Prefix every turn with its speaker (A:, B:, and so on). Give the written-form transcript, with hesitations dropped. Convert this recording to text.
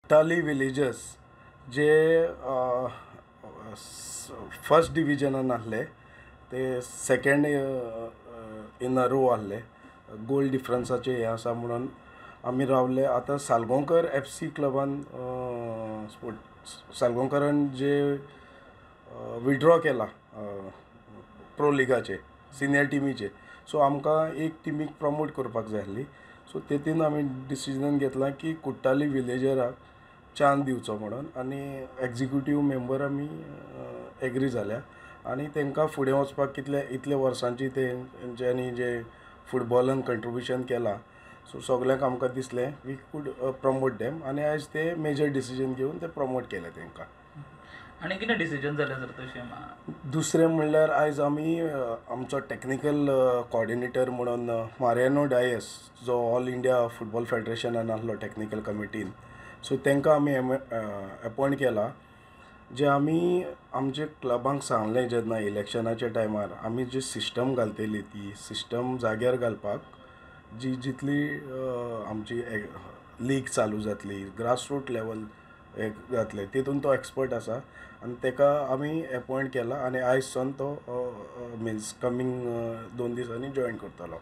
A: कुट्टाली villagers जे first डिविजनान आहले ते सेकंड इन अ रो आहले. गोल डिफरन्साचे हे आसा म्हणून आमी रावले. आतां सालगांवकर FC क्लबान सालगांवकरान जे विड्रॉ केला प्रो लिगाचे सिनियर टिमीचे, सो आमकां एक टिमीक प्रमोट करपाक जाय आसली. सो तेतून आमी डिसिजन घेतलां की कुट्टाली विलेजराक चान्स दिवचो म्हणून, आनी एग्जिक्युटीव मेंबर आमी एग्री जाल्या. आनी तांकां फुडें वचपाक इतले वर्सांची तेंच्यांनी जे फुटबॉलान कंट्रिब्युशन केलां, सो सगल्यांक आमकां दिसलें वी कूड प्रमोट देम, आनी आयज ते मेजर डिसिजन घेवन ते प्रमोट केले तांकां.
B: आनी कितें डिसिजन जालें सर तशें?
A: दुसरें म्हणल्यार आयज आमी आमचो टॅक्निकल कोऑर्डिनेटर म्हणून मारियानो डायस, जो ऑल इंडिया फुटबॉल फेडरेशनान आहलो टॅक्निकल कमिटीन, सो तांकां आमी अपॉयंट केला. जे आमी आमचे क्लबांक सांगलें जेन्ना इलेक्शनाच्या टायमार आमी जी सिस्टम घालतली ती सिस्टम जाग्यार घालपाक जितली आमची लीग चालू जातली, ग्रासरूट लेवल जातले, तितून तो एक्सपर्ट आसा आनी ताका आमी अपॉयंट केला. आनी आयज सावन तो मिन्स कमींग 2 दिसांनी जॉयन करतलो.